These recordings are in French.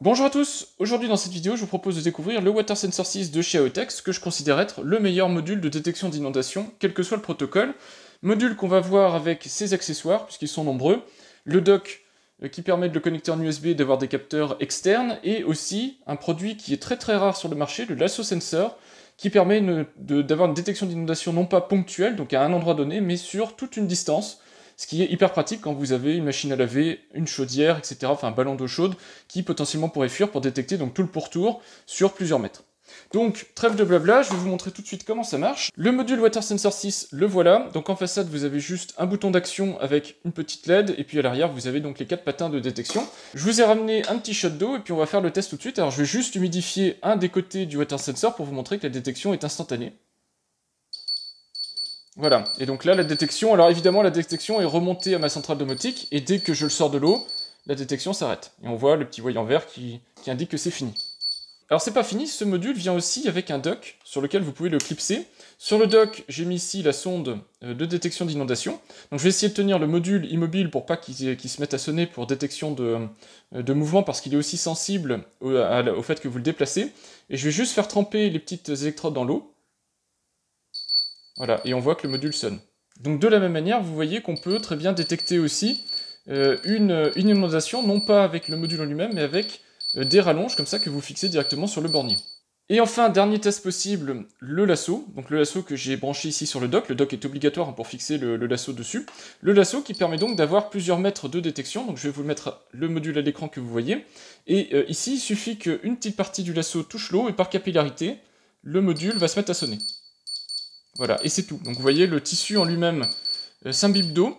Bonjour à tous, aujourd'hui dans cette vidéo je vous propose de découvrir le Water Sensor 6 de chez AOTech, ce que je considère être le meilleur module de détection d'inondation, quel que soit le protocole. Module qu'on va voir avec ses accessoires, puisqu'ils sont nombreux, le dock qui permet de le connecter en USB et d'avoir des capteurs externes, et aussi un produit qui est très rare sur le marché, le Lasso Sensor, qui permet d'avoir une détection d'inondation non pas ponctuelle, donc à un endroit donné, mais sur toute une distance, ce qui est hyper pratique quand vous avez une machine à laver, une chaudière, etc., enfin un ballon d'eau chaude, qui potentiellement pourrait fuir pour détecter donc tout le pourtour sur plusieurs mètres. Donc, trêve de blabla, je vais vous montrer tout de suite comment ça marche. Le module Water Sensor 6, le voilà. Donc en façade, vous avez juste un bouton d'action avec une petite LED, et puis à l'arrière, vous avez donc les 4 patins de détection. Je vous ai ramené un petit shot d'eau, et puis on va faire le test tout de suite. Alors je vais juste humidifier un des côtés du Water Sensor pour vous montrer que la détection est instantanée. Voilà, et donc là, la détection, alors évidemment, la détection est remontée à ma centrale domotique, et dès que je le sors de l'eau, la détection s'arrête. Et on voit le petit voyant vert qui indique que c'est fini. Alors c'est pas fini, ce module vient aussi avec un dock sur lequel vous pouvez le clipser. Sur le dock, j'ai mis ici la sonde de détection d'inondation. Donc je vais essayer de tenir le module immobile pour pas qu'il se mette à sonner pour détection de mouvement, parce qu'il est aussi sensible au fait que vous le déplacez. Et je vais juste faire tremper les petites électrodes dans l'eau. Voilà, et on voit que le module sonne. Donc de la même manière, vous voyez qu'on peut très bien détecter aussi une inondation, non pas avec le module en lui-même, mais avec des rallonges comme ça que vous fixez directement sur le bornier. Et enfin, dernier test possible, le lasso. Donc le lasso que j'ai branché ici sur le dock. Le dock est obligatoire pour fixer le lasso dessus. Le lasso qui permet donc d'avoir plusieurs mètres de détection. Donc je vais vous mettre le module à l'écran que vous voyez. Et ici, il suffit qu'une petite partie du lasso touche l'eau, et par capillarité, le module va se mettre à sonner. Voilà, et c'est tout. Donc vous voyez, le tissu en lui-même s'imbibe d'eau,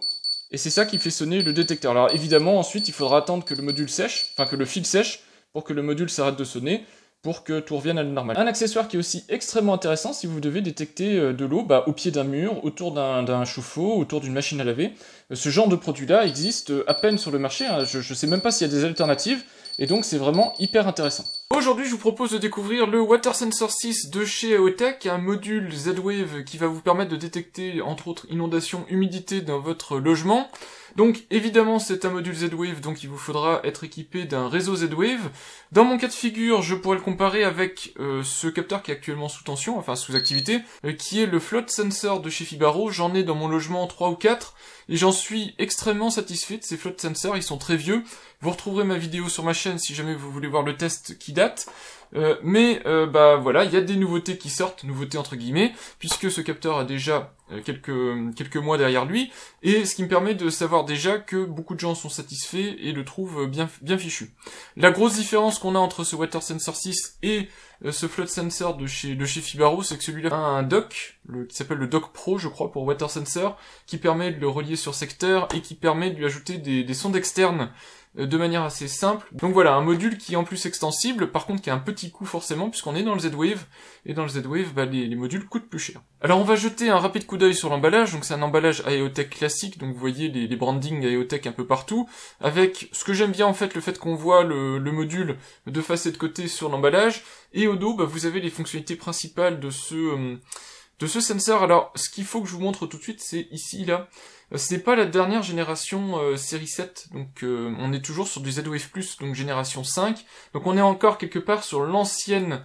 et c'est ça qui fait sonner le détecteur. Alors évidemment, ensuite, il faudra attendre que le module sèche, enfin que le fil sèche, pour que le module s'arrête de sonner, pour que tout revienne à la normale. Un accessoire qui est aussi extrêmement intéressant si vous devez détecter de l'eau au pied d'un mur, autour d'un chauffe-eau, autour d'une machine à laver. Ce genre de produit-là existe à peine sur le marché, hein. Je sais même pas s'il y a des alternatives, et donc c'est vraiment hyper intéressant. Aujourd'hui, je vous propose de découvrir le Water Sensor 6 de chez AOTech, un module Z-Wave qui va vous permettre de détecter, entre autres, inondation, humidité dans votre logement. Donc, évidemment, c'est un module Z-Wave, donc il vous faudra être équipé d'un réseau Z-Wave. Dans mon cas de figure, je pourrais le comparer avec ce capteur qui est actuellement sous tension, enfin sous activité, qui est le Float Sensor de chez Fibaro. J'en ai dans mon logement 3 ou 4, et j'en suis extrêmement satisfait de ces Float Sensors, ils sont très vieux. Vous retrouverez ma vidéo sur ma chaîne si jamais vous voulez voir le test qui date. Bah voilà, il y a des nouveautés qui sortent, nouveautés entre guillemets, puisque ce capteur a déjà quelques mois derrière lui, et ce qui me permet de savoir déjà que beaucoup de gens sont satisfaits et le trouvent bien fichu. La grosse différence qu'on a entre ce Water Sensor 6 et ce Float Sensor de chez Fibaro, c'est que celui-là a un dock, qui s'appelle le dock Pro, je crois, pour Water Sensor, qui permet de le relier sur secteur et qui permet de lui ajouter des sondes externes de manière assez simple. Donc voilà, un module qui est en plus extensible, par contre qui a un petit coût forcément, puisqu'on est dans le Z-Wave, et dans le Z-Wave, bah, les modules coûtent plus cher. Alors on va jeter un rapide coup d'œil sur l'emballage, donc c'est un emballage AOTech classique, donc vous voyez les brandings AOTech un peu partout, avec ce que j'aime bien en fait, le fait qu'on voit le module de face et de côté sur l'emballage, et au dos, bah, vous avez les fonctionnalités principales de ce sensor. Alors, ce qu'il faut que je vous montre tout de suite, c'est ici, là. Ce n'est pas la dernière génération série 7, donc on est toujours sur du Z-Wave Plus, donc génération 5. Donc on est encore quelque part sur l'ancien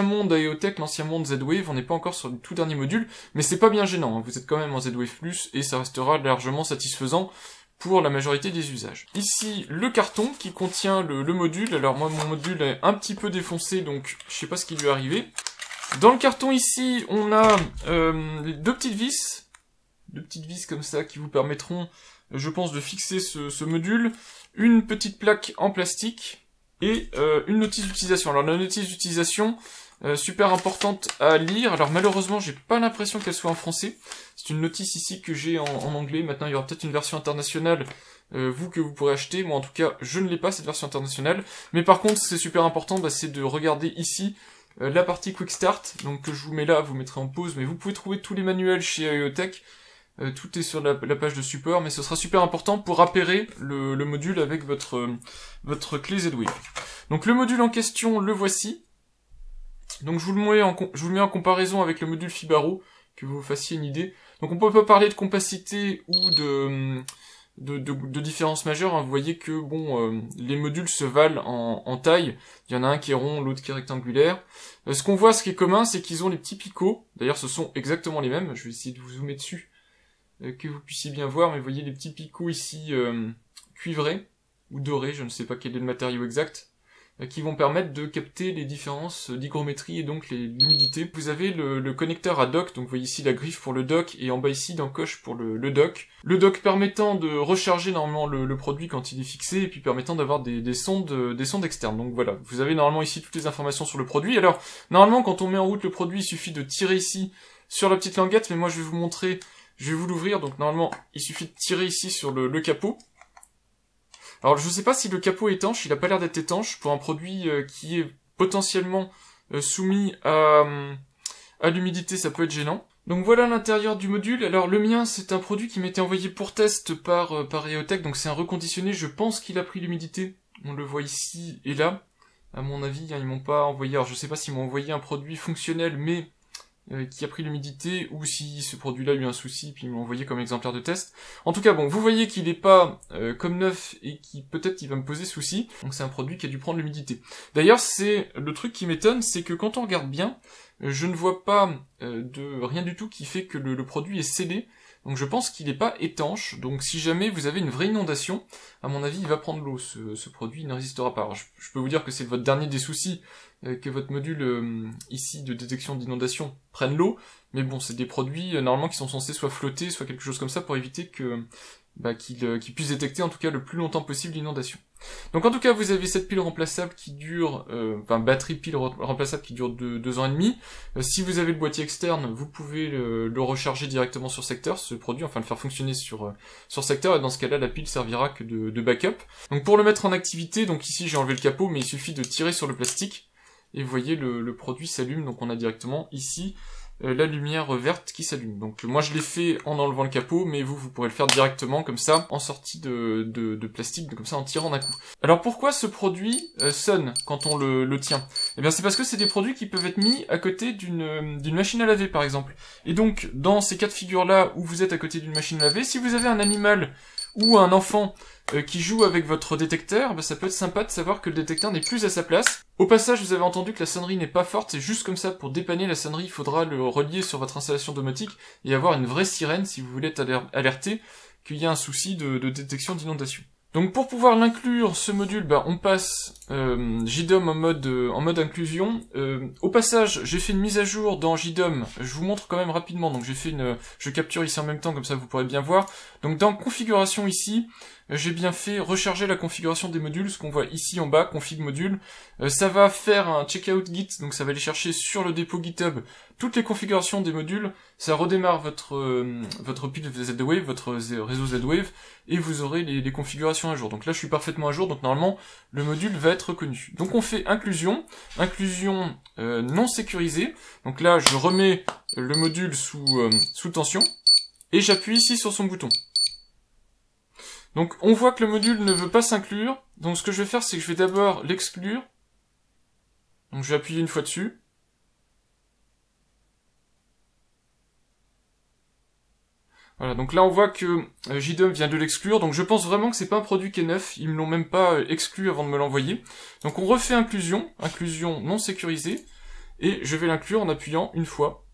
monde AOTech, l'ancien monde Z-Wave, on n'est pas encore sur le tout dernier module, mais c'est pas bien gênant, hein. Vous êtes quand même en Z-Wave Plus, et ça restera largement satisfaisant pour la majorité des usages. Ici, le carton qui contient le module. Alors moi, mon module est un petit peu défoncé, donc je sais pas ce qui lui est arrivé. Dans le carton ici, on a deux petites vis comme ça qui vous permettront, je pense, de fixer ce module, une petite plaque en plastique et une notice d'utilisation. Alors la notice d'utilisation, super importante à lire. Alors malheureusement, j'ai pas l'impression qu'elle soit en français. C'est une notice ici que j'ai en anglais. Maintenant, il y aura peut-être une version internationale, que vous pourrez acheter. Moi, en tout cas, je ne l'ai pas, cette version internationale. Mais par contre, c'est super important, bah, c'est de regarder ici la partie Quick Start, donc que je vous mets là, vous mettrez en pause, mais vous pouvez trouver tous les manuels chez AOTech. Tout est sur la page de support, mais ce sera super important pour appairer le module avec votre clé Z-Wave. Donc le module en question, le voici. Donc je vous le mets en comparaison avec le module Fibaro, que vous fassiez une idée. Donc on peut pas parler de compacité ou de différence majeure, hein. Vous voyez que bon, les modules se valent en taille. Il y en a un qui est rond, l'autre qui est rectangulaire. Ce qu'on voit, ce qui est commun, c'est qu'ils ont les petits picots. D'ailleurs, ce sont exactement les mêmes. Je vais essayer de vous zoomer dessus, que vous puissiez bien voir. Mais vous voyez les petits picots ici cuivrés ou dorés, je ne sais pas quel est le matériau exact, qui vont permettre de capter les différences d'hygrométrie et donc l'humidité. Vous avez le connecteur à dock, donc vous voyez ici la griffe pour le dock, et en bas ici d'encoche pour le dock. Le dock permettant de recharger normalement le produit quand il est fixé, et puis permettant d'avoir des sondes externes. Donc voilà, vous avez normalement ici toutes les informations sur le produit. Alors, normalement quand on met en route le produit, il suffit de tirer ici sur la petite languette, mais moi je vais vous montrer, je vais vous l'ouvrir, donc normalement il suffit de tirer ici sur le capot. Alors je sais pas si le capot est étanche, il a pas l'air d'être étanche pour un produit qui est potentiellement soumis à l'humidité, ça peut être gênant. Donc voilà l'intérieur du module. Alors le mien c'est un produit qui m'était envoyé pour test par EOTech, donc c'est un reconditionné, je pense qu'il a pris l'humidité, on le voit ici et là. À mon avis, hein, ils m'ont pas envoyé, alors je sais pas s'ils m'ont envoyé un produit fonctionnel mais qui a pris l'humidité, ou si ce produit-là a eu un souci, puis ils m'ont envoyé comme exemplaire de test. En tout cas, bon, vous voyez qu'il est pas comme neuf, et qui peut-être il va me poser souci, donc c'est un produit qui a dû prendre l'humidité. D'ailleurs, c'est le truc qui m'étonne, c'est que quand on regarde bien, je ne vois pas de rien du tout qui fait que le produit est scellé, donc je pense qu'il n'est pas étanche, donc si jamais vous avez une vraie inondation, à mon avis il va prendre l'eau, ce produit il ne résistera pas. Alors, je peux vous dire que c'est votre dernier des soucis, que votre module ici de détection d'inondation prenne l'eau, mais bon c'est des produits normalement qui sont censés soit flotter, soit quelque chose comme ça pour éviter que qu'ils puissent détecter en tout cas le plus longtemps possible l'inondation. Donc en tout cas vous avez cette pile remplaçable qui dure, batterie pile remplaçable qui dure 2 ans et demi. Si vous avez le boîtier externe, vous pouvez le recharger directement sur secteur, ce produit, enfin le faire fonctionner sur secteur, et dans ce cas-là la pile servira que de backup. Donc pour le mettre en activité, donc ici j'ai enlevé le capot, mais il suffit de tirer sur le plastique, et vous voyez le produit s'allume, donc on a directement ici la lumière verte qui s'allume. Donc moi je l'ai fait en enlevant le capot, mais vous pourrez le faire directement comme ça, en sortie de plastique, comme ça en tirant d'un coup. Alors pourquoi ce produit sonne quand on le tient? Eh bien c'est parce que c'est des produits qui peuvent être mis à côté d'une machine à laver par exemple. Et donc dans ces cas de figure là où vous êtes à côté d'une machine à laver, si vous avez un animal ou un enfant qui joue avec votre détecteur, ça peut être sympa de savoir que le détecteur n'est plus à sa place. Au passage, vous avez entendu que la sonnerie n'est pas forte, c'est juste comme ça, pour dépanner la sonnerie, il faudra le relier sur votre installation domotique et avoir une vraie sirène si vous voulez être alerté qu'il y a un souci de détection d'inondation. Donc pour pouvoir l'inclure, ce module, on passe JDOM en mode inclusion. Au passage, j'ai fait une mise à jour dans JDOM, je vous montre quand même rapidement, donc je capture ici en même temps, comme ça vous pourrez bien voir. Donc dans configuration ici, j'ai bien fait recharger la configuration des modules, ce qu'on voit ici en bas, config module. Ça va faire un checkout git, donc ça va aller chercher sur le dépôt GitHub toutes les configurations des modules, ça redémarre votre pile Z-Wave, votre réseau Z-Wave, et vous aurez les configurations à jour. Donc là je suis parfaitement à jour, donc normalement le module va être reconnu. Donc on fait inclusion non sécurisée, donc là je remets le module sous tension, et j'appuie ici sur son bouton. Donc on voit que le module ne veut pas s'inclure, donc ce que je vais faire c'est que je vais d'abord l'exclure, donc je vais appuyer une fois dessus, voilà, donc là on voit que JDOM vient de l'exclure, donc je pense vraiment que c'est pas un produit qui est neuf, ils me l'ont même pas exclu avant de me l'envoyer. Donc on refait inclusion non sécurisée, et je vais l'inclure en appuyant une fois.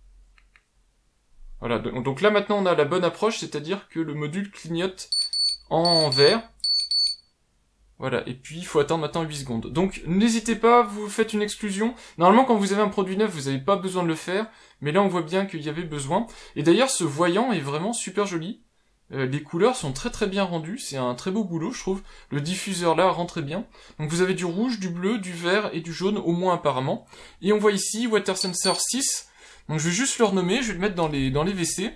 Voilà, donc là maintenant on a la bonne approche, c'est-à-dire que le module clignote en vert. Voilà, et puis il faut attendre maintenant 8 secondes. Donc n'hésitez pas, vous faites une exclusion. Normalement quand vous avez un produit neuf, vous n'avez pas besoin de le faire, mais là on voit bien qu'il y avait besoin. Et d'ailleurs ce voyant est vraiment super joli. Les couleurs sont très très bien rendues, c'est un très beau boulot je trouve. Le diffuseur là rend très bien. Donc vous avez du rouge, du bleu, du vert et du jaune, au moins apparemment. Et on voit ici Water Sensor 6. Donc je vais juste le renommer, je vais le mettre dans les WC.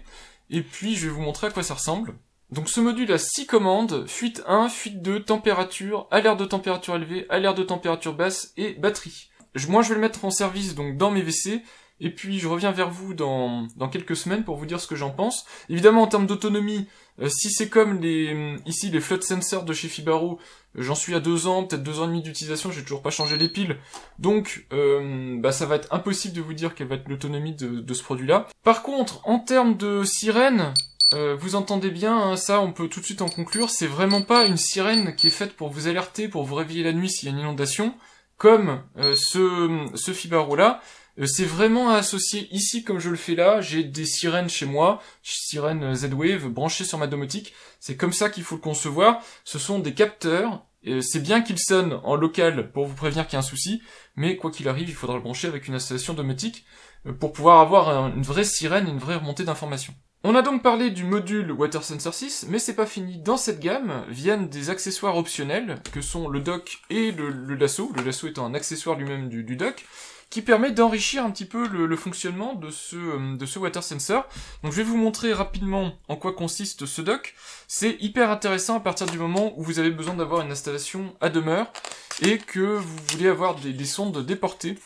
Et puis je vais vous montrer à quoi ça ressemble. Donc ce module a 6 commandes, fuite 1, fuite 2, température, alerte de température élevée, alerte de température basse et batterie. Moi je vais le mettre en service donc dans mes WC, et puis je reviens vers vous dans quelques semaines pour vous dire ce que j'en pense. Évidemment en termes d'autonomie, si c'est comme ici les flood sensors de chez Fibaro, j'en suis à 2 ans, peut-être 2 ans et demi d'utilisation, j'ai toujours pas changé les piles, donc ça va être impossible de vous dire quelle va être l'autonomie de ce produit-là. Par contre, en termes de sirène, Vous entendez bien, hein, ça on peut tout de suite en conclure, c'est vraiment pas une sirène qui est faite pour vous alerter, pour vous réveiller la nuit s'il y a une inondation, comme ce Fibaro là. C'est vraiment à associer ici comme je le fais là, j'ai des sirènes chez moi, sirènes Z-Wave branchées sur ma domotique, c'est comme ça qu'il faut le concevoir, ce sont des capteurs, c'est bien qu'ils sonnent en local pour vous prévenir qu'il y a un souci, mais quoi qu'il arrive, il faudra le brancher avec une installation domotique pour pouvoir avoir une vraie sirène et une vraie remontée d'informations. On a donc parlé du module Water Sensor 6, mais c'est pas fini. Dans cette gamme viennent des accessoires optionnels, que sont le dock et le lasso étant un accessoire lui-même du dock, qui permet d'enrichir un petit peu le fonctionnement de ce Water Sensor. Donc je vais vous montrer rapidement en quoi consiste ce dock. C'est hyper intéressant à partir du moment où vous avez besoin d'avoir une installation à demeure, et que vous voulez avoir des sondes déportées,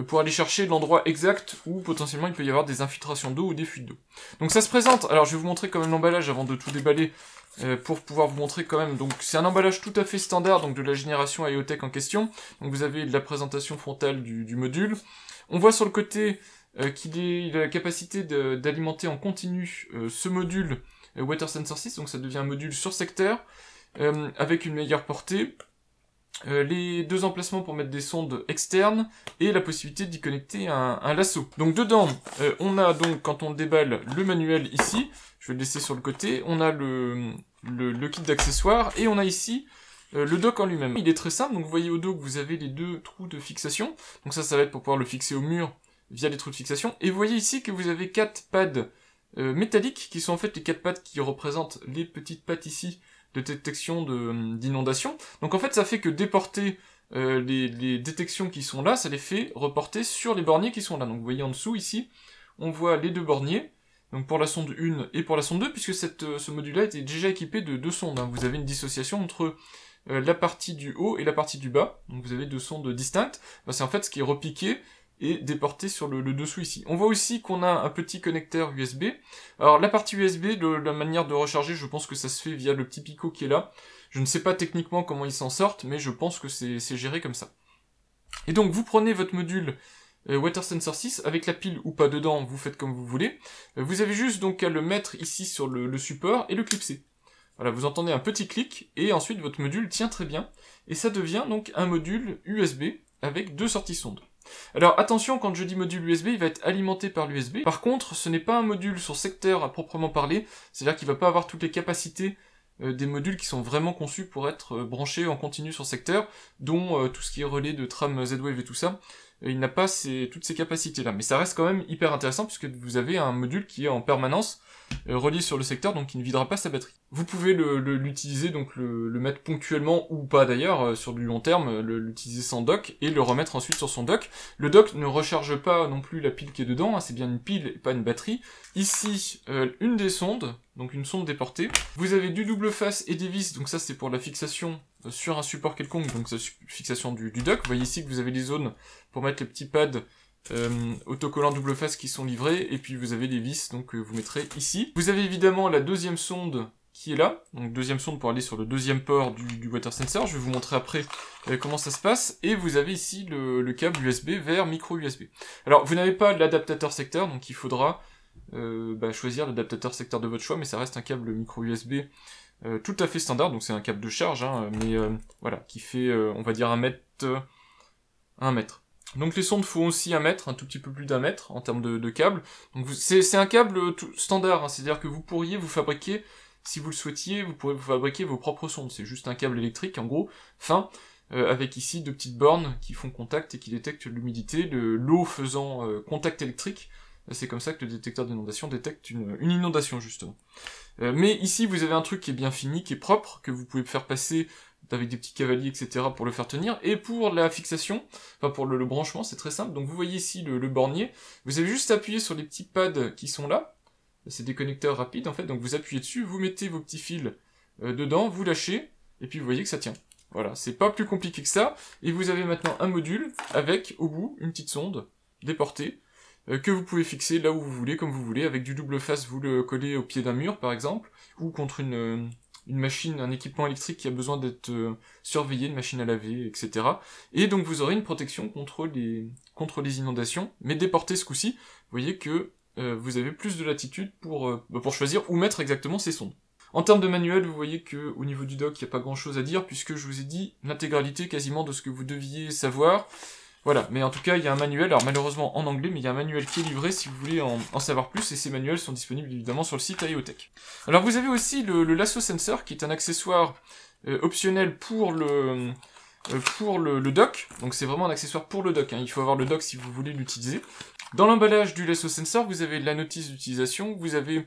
pour aller chercher l'endroit exact où potentiellement il peut y avoir des infiltrations d'eau ou des fuites d'eau. Donc ça se présente, alors je vais vous montrer quand même l'emballage avant de tout déballer, pour pouvoir vous montrer quand même. Donc c'est un emballage tout à fait standard, donc de la génération IoTech en question. Donc vous avez la présentation frontale du module. On voit sur le côté qu'il a la capacité d'alimenter en continu ce module Water Sensor 6, donc ça devient un module sur secteur, avec une meilleure portée. Les deux emplacements pour mettre des sondes externes, et la possibilité d'y connecter un lasso. Donc dedans, on a donc, quand on déballe, le manuel ici, je vais le laisser sur le côté, on a le kit d'accessoires, et on a ici le dock en lui-même. Il est très simple, donc vous voyez au dos que vous avez les deux trous de fixation, donc ça va être pour pouvoir le fixer au mur via les trous de fixation, et vous voyez ici que vous avez 4 pads métalliques, qui sont en fait les 4 pads qui représentent les petites pattes ici, de détection d'inondation. Donc en fait ça fait que déporter les détections qui sont là, ça les fait reporter sur les borniers qui sont là. Donc vous voyez en dessous ici, on voit les deux borniers, donc pour la sonde 1 et pour la sonde 2, puisque ce module-là était déjà équipé de deux sondes. Hein. Vous avez une dissociation entre la partie du haut et la partie du bas, donc vous avez deux sondes distinctes. Ben, c'est en fait ce qui est repiqué et déporté sur le dessous ici. On voit aussi qu'on a un petit connecteur USB. Alors la partie USB, la manière de recharger, je pense que ça se fait via le petit picot qui est là. Je ne sais pas techniquement comment ils s'en sortent, mais je pense que c'est géré comme ça. Et donc vous prenez votre module Water Sensor 6, avec la pile ou pas dedans, vous faites comme vous voulez. Vous avez juste donc à le mettre ici sur le support et le clipser. Voilà, vous entendez un petit clic, et ensuite votre module tient très bien, et ça devient donc un module USB avec deux sorties sondes. Alors attention, quand je dis module USB, il va être alimenté par l'USB. Par contre, ce n'est pas un module sur secteur à proprement parler, c'est-à-dire qu'il va pas avoir toutes les capacités des modules qui sont vraiment conçus pour être branchés en continu sur secteur, dont tout ce qui est relais de tram Z-Wave et tout ça. Il n'a pas toutes ces capacités-là, mais ça reste quand même hyper intéressant puisque vous avez un module qui est en permanence relié sur le secteur, donc il ne videra pas sa batterie. Vous pouvez l'utiliser, donc le mettre ponctuellement ou pas d'ailleurs, sur du long terme, l'utiliser sans dock et le remettre ensuite sur son dock. Le dock ne recharge pas non plus la pile qui est dedans, hein, c'est bien une pile et pas une batterie. Ici, une des sondes, donc une sonde déportée. Vous avez du double face et des vis, donc ça c'est pour la fixation sur un support quelconque, donc la fixation du dock. Vous voyez ici que vous avez les zones pour mettre les petits pads autocollants double face qui sont livrés, et puis vous avez les vis, donc vous mettrez ici. Vous avez évidemment la deuxième sonde qui est là, donc deuxième sonde pour aller sur le deuxième port du Water Sensor, je vais vous montrer après comment ça se passe, et vous avez ici le câble USB vers micro USB. Alors vous n'avez pas l'adaptateur secteur, donc il faudra choisir l'adaptateur secteur de votre choix, mais ça reste un câble micro USB tout à fait standard, donc c'est un câble de charge, hein, mais voilà, qui fait, on va dire, 1 mètre. Donc les sondes font aussi 1 mètre, un tout petit peu plus d'1 mètre en termes de câble. Donc c'est un câble standard, hein, c'est-à-dire que vous pourriez vous fabriquer, si vous le souhaitiez, vous pourrez vous fabriquer vos propres sondes. C'est juste un câble électrique, en gros, fin, avec ici 2 petites bornes qui font contact et qui détectent l'humidité, l'eau faisant contact électrique. C'est comme ça que le détecteur d'inondation détecte une inondation, justement. Mais ici, vous avez un truc qui est bien fini, qui est propre, que vous pouvez faire passer avec des petits cavaliers, etc. pour le faire tenir. Et pour la fixation, enfin pour le branchement, c'est très simple. Donc vous voyez ici le bornier. Vous avez juste à appuyer sur les petits pads qui sont là. C'est des connecteurs rapides, en fait. Donc vous appuyez dessus, vous mettez vos petits fils dedans, vous lâchez, et puis vous voyez que ça tient. Voilà, c'est pas plus compliqué que ça. Et vous avez maintenant un module avec, au bout, une petite sonde déportée, que vous pouvez fixer là où vous voulez, comme vous voulez, avec du double face, vous le collez au pied d'un mur, par exemple, ou contre une machine, un équipement électrique qui a besoin d'être surveillé, une machine à laver, etc. Et donc vous aurez une protection contre les inondations, mais déportée ce coup-ci. Vous voyez que vous avez plus de latitude pour choisir où mettre exactement ces sondes. En termes de manuel, vous voyez que au niveau du dock, il n'y a pas grand chose à dire, puisque je vous ai dit l'intégralité quasiment de ce que vous deviez savoir. Voilà, mais en tout cas, il y a un manuel, alors malheureusement en anglais, mais il y a un manuel qui est livré si vous voulez en savoir plus, et ces manuels sont disponibles évidemment sur le site IoTech. Alors vous avez aussi le lasso sensor, qui est un accessoire optionnel pour le dock, donc c'est vraiment un accessoire pour le dock, hein. Il faut avoir le dock si vous voulez l'utiliser. Dans l'emballage du lasso sensor, vous avez la notice d'utilisation, vous avez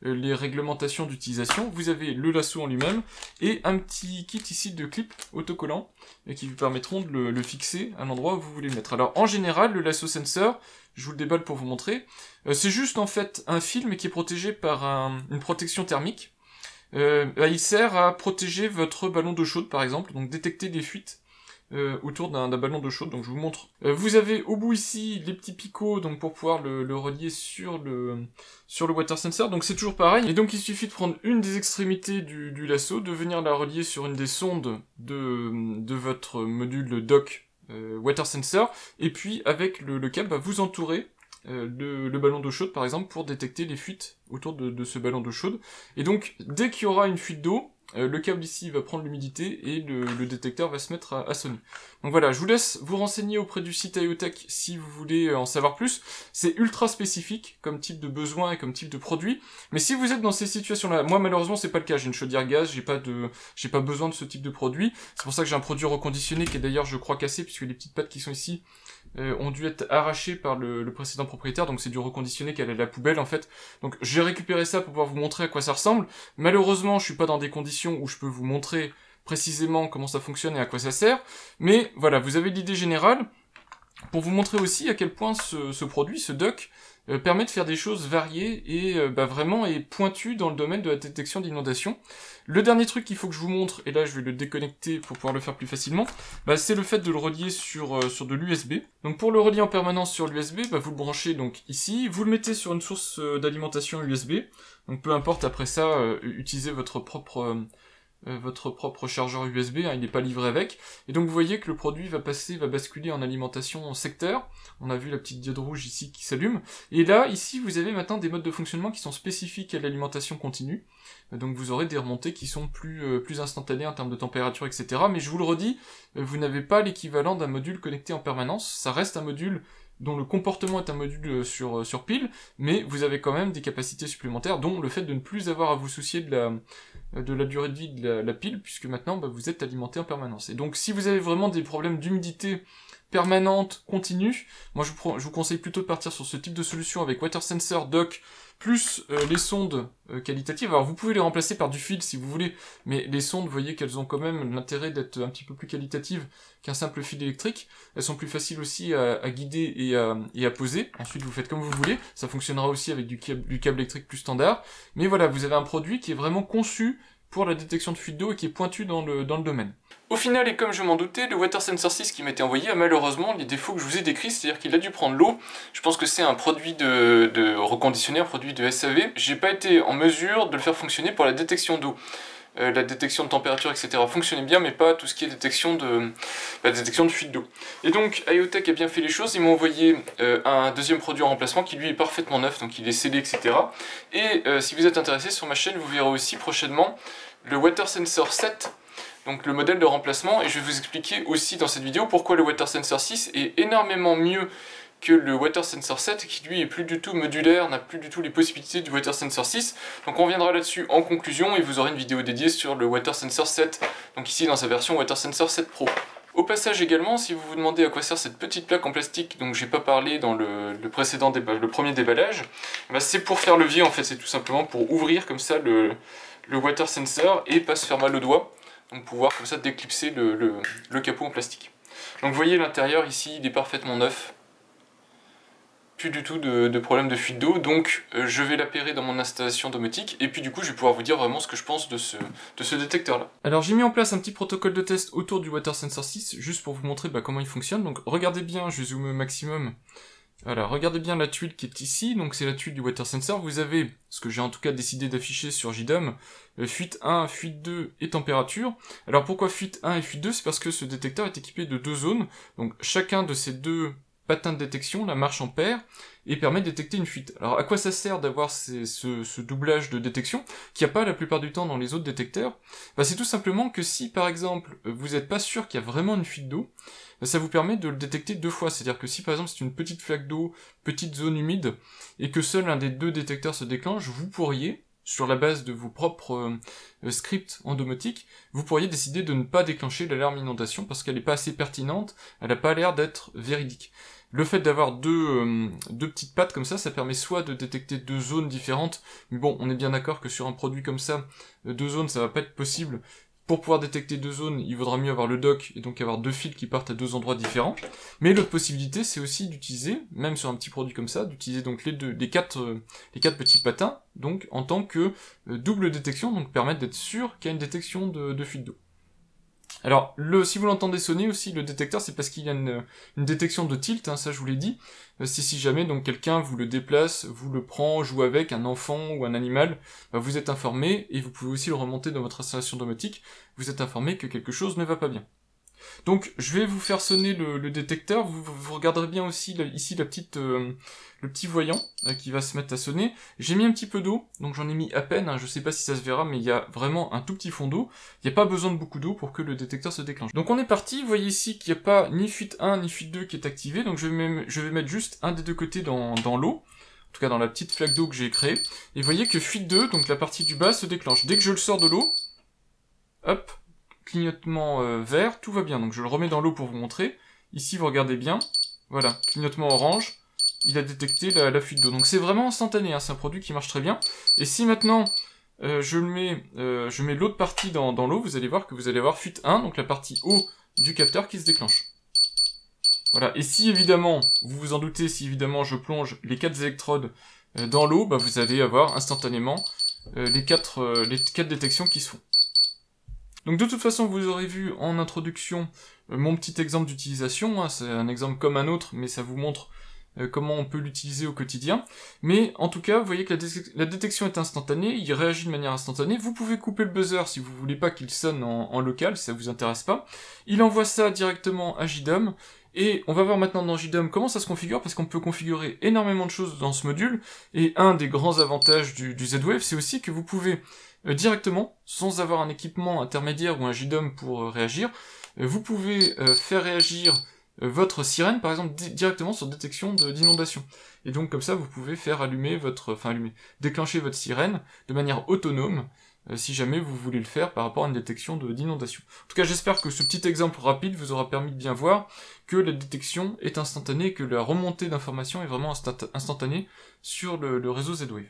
les réglementations d'utilisation, vous avez le lasso en lui-même, et un petit kit ici de clips autocollants, qui vous permettront de le fixer à l'endroit où vous voulez le mettre. Alors en général, le lasso sensor, je vous le déballe pour vous montrer, c'est juste en fait un film qui est protégé par une protection thermique. Il sert à protéger votre ballon d'eau chaude par exemple, donc détecter des fuites autour d'un ballon d'eau chaude, donc je vous montre. Vous avez au bout ici les petits picots donc pour pouvoir le relier sur le water sensor, donc c'est toujours pareil, et donc il suffit de prendre une des extrémités du lasso, de venir la relier sur une des sondes de votre module dock water sensor, et puis avec le câble, vous entourez le ballon d'eau chaude par exemple pour détecter les fuites autour de ce ballon d'eau chaude, et donc dès qu'il y aura une fuite d'eau, le câble ici va prendre l'humidité et le détecteur va se mettre à sonner. Donc voilà, je vous laisse vous renseigner auprès du site IoTech si vous voulez en savoir plus. C'est ultra spécifique comme type de besoin et comme type de produit, mais si vous êtes dans ces situations-là, moi malheureusement c'est pas le cas, j'ai une chaudière gaz, j'ai pas besoin de ce type de produit, c'est pour ça que j'ai un produit reconditionné qui est d'ailleurs je crois cassé, puisque les petites pattes qui sont ici ont dû être arrachées par le précédent propriétaire, donc c'est du reconditionné qui allait à la poubelle en fait. Donc j'ai récupéré ça pour pouvoir vous montrer à quoi ça ressemble. Malheureusement je suis pas dans des conditions où je peux vous montrer précisément comment ça fonctionne et à quoi ça sert, mais voilà, vous avez l'idée générale, pour vous montrer aussi à quel point ce produit, ce dock, permet de faire des choses variées et vraiment est pointu dans le domaine de la détection d'inondation. Le dernier truc qu'il faut que je vous montre, et là je vais le déconnecter pour pouvoir le faire plus facilement, c'est le fait de le relier sur de l'USB. Donc pour le relier en permanence sur l'USB, vous le branchez donc ici, vous le mettez sur une source d'alimentation USB, donc peu importe après ça, utilisez votre propre chargeur USB, hein, il n'est pas livré avec, et donc vous voyez que le produit va basculer en alimentation secteur. On a vu la petite diode rouge ici qui s'allume, et là, ici, vous avez maintenant des modes de fonctionnement qui sont spécifiques à l'alimentation continue, donc vous aurez des remontées qui sont plus instantanées en termes de température, etc., mais je vous le redis, vous n'avez pas l'équivalent d'un module connecté en permanence, ça reste un module dont le comportement est un module sur pile, mais vous avez quand même des capacités supplémentaires, dont le fait de ne plus avoir à vous soucier de la durée de vie de la pile, puisque maintenant vous êtes alimenté en permanence. Et donc si vous avez vraiment des problèmes d'humidité permanente, continue, moi je vous conseille plutôt de partir sur ce type de solution avec Water Sensor, Dock, plus les sondes qualitatives. Alors vous pouvez les remplacer par du fil si vous voulez, mais les sondes, vous voyez qu'elles ont quand même l'intérêt d'être un petit peu plus qualitatives qu'un simple fil électrique. Elles sont plus faciles aussi à guider et à poser. Ensuite vous faites comme vous voulez, ça fonctionnera aussi avec du câble électrique plus standard. Mais voilà, vous avez un produit qui est vraiment conçu pour la détection de fuite d'eau et qui est pointu dans le domaine. Au final, et comme je m'en doutais, le Water Sensor 6 qui m'était envoyé a malheureusement les défauts que je vous ai décrits, c'est-à-dire qu'il a dû prendre l'eau. Je pense que c'est un produit de reconditionné, un produit de SAV. J'ai pas été en mesure de le faire fonctionner pour la détection d'eau. La détection de température, etc. fonctionnait bien, mais pas tout ce qui est détection de fuite d'eau. Et donc, IoTech a bien fait les choses, ils m'ont envoyé un deuxième produit en remplacement qui lui est parfaitement neuf, donc il est scellé, etc. Et si vous êtes intéressé sur ma chaîne, vous verrez aussi prochainement le Water Sensor 7, donc le modèle de remplacement, et je vais vous expliquer aussi dans cette vidéo pourquoi le Water Sensor 6 est énormément mieux que le Water Sensor 7, qui lui est plus du tout modulaire, n'a plus du tout les possibilités du Water Sensor 6. Donc on reviendra là-dessus en conclusion, et vous aurez une vidéo dédiée sur le Water Sensor 7, donc ici dans sa version Water Sensor 7 Pro. Au passage également, si vous vous demandez à quoi sert cette petite plaque en plastique dont j'ai pas parlé dans le premier déballage, c'est pour faire levier en fait, c'est tout simplement pour ouvrir comme ça le Water Sensor et pas se faire mal au doigt, donc pouvoir comme ça déclipser le capot en plastique. Donc vous voyez l'intérieur ici, il est parfaitement neuf. Plus du tout de problème de fuite d'eau, donc je vais l'appairer dans mon installation domotique, et puis du coup je vais pouvoir vous dire vraiment ce que je pense de ce détecteur là. Alors j'ai mis en place un petit protocole de test autour du Water Sensor 6, juste pour vous montrer comment il fonctionne. Donc regardez bien, je vais zoomer au maximum, voilà, regardez bien la tuile qui est ici, donc c'est la tuile du Water Sensor. Vous avez, ce que j'ai en tout cas décidé d'afficher sur JDOM, fuite 1, fuite 2 et température. Alors pourquoi fuite 1 et fuite 2? C'est parce que ce détecteur est équipé de deux zones, donc chacun de ces deux patin de détection, la marche en paire, et permet de détecter une fuite. Alors à quoi ça sert d'avoir ce doublage de détection, qu'il n'y a pas la plupart du temps dans les autres détecteurs? Bah, c'est tout simplement que si par exemple vous n'êtes pas sûr qu'il y a vraiment une fuite d'eau, bah, ça vous permet de le détecter 2 fois. C'est-à-dire que si par exemple c'est une petite flaque d'eau, petite zone humide, et que seul un des 2 détecteurs se déclenche, vous pourriez, sur la base de vos propres scripts en domotique, vous pourriez décider de ne pas déclencher l'alarme inondation parce qu'elle n'est pas assez pertinente, elle n'a pas l'air d'être véridique. Le fait d'avoir deux petites pattes comme ça permet soit de détecter 2 zones différentes, mais bon, on est bien d'accord que sur un produit comme ça, 2 zones, ça va pas être possible. Pour pouvoir détecter 2 zones, il vaudra mieux avoir le dock, et donc avoir 2 fils qui partent à 2 endroits différents. Mais l'autre possibilité, c'est aussi d'utiliser, même sur un petit produit comme ça, d'utiliser donc les quatre petits patins, donc en tant que double détection, donc permettre d'être sûr qu'il y a une détection de fuite d'eau. Alors, si vous l'entendez sonner aussi, le détecteur, c'est parce qu'il y a une détection de tilt, hein, ça je vous l'ai dit. Si jamais donc quelqu'un vous le déplace, vous le prend, joue avec, un enfant ou un animal, bah, vous êtes informé, et vous pouvez aussi le remonter dans votre installation domotique, vous êtes informé que quelque chose ne va pas bien. Donc, je vais vous faire sonner le détecteur, vous regarderez bien aussi ici le petit voyant qui va se mettre à sonner. J'ai mis un petit peu d'eau, donc j'en ai mis à peine, hein, je sais pas si ça se verra, mais il y a vraiment un tout petit fond d'eau. Il n'y a pas besoin de beaucoup d'eau pour que le détecteur se déclenche. Donc on est parti, vous voyez ici qu'il n'y a pas ni fuite 1 ni fuite 2 qui est activée, donc je vais mettre juste un des 2 côtés dans l'eau, en tout cas dans la petite flaque d'eau que j'ai créée, et vous voyez que fuite 2, donc la partie du bas, se déclenche. Dès que je le sors de l'eau, hop, clignotement vert, tout va bien, donc je le remets dans l'eau pour vous montrer. Ici vous regardez bien, voilà, clignotement orange, il a détecté la fuite d'eau. Donc c'est vraiment instantané, hein, c'est un produit qui marche très bien. Et si maintenant je mets l'autre partie dans l'eau, vous allez voir que vous allez avoir fuite 1, donc la partie haut du capteur qui se déclenche. Voilà, et si évidemment, vous vous en doutez, si évidemment je plonge les 4 électrodes dans l'eau, bah, vous allez avoir instantanément les 4 détections qui se font. Donc de toute façon, vous aurez vu en introduction mon petit exemple d'utilisation, hein, c'est un exemple comme un autre, mais ça vous montre comment on peut l'utiliser au quotidien. Mais en tout cas, vous voyez que la détection est instantanée, il réagit de manière instantanée. Vous pouvez couper le buzzer si vous voulez pas qu'il sonne en local, si ça vous intéresse pas. Il envoie ça directement à JDOM. Et on va voir maintenant dans JDOM comment ça se configure, parce qu'on peut configurer énormément de choses dans ce module. Et un des grands avantages du Z-Wave, c'est aussi que vous pouvez directement, sans avoir un équipement intermédiaire ou un JDOM pour réagir, vous pouvez faire réagir votre sirène, par exemple, directement sur détection d'inondation. Et donc comme ça, vous pouvez faire déclencher votre sirène de manière autonome, si jamais vous voulez le faire par rapport à une détection d'inondation. En tout cas, j'espère que ce petit exemple rapide vous aura permis de bien voir que la détection est instantanée, que la remontée d'informations est vraiment instantanée sur le réseau Z-Wave.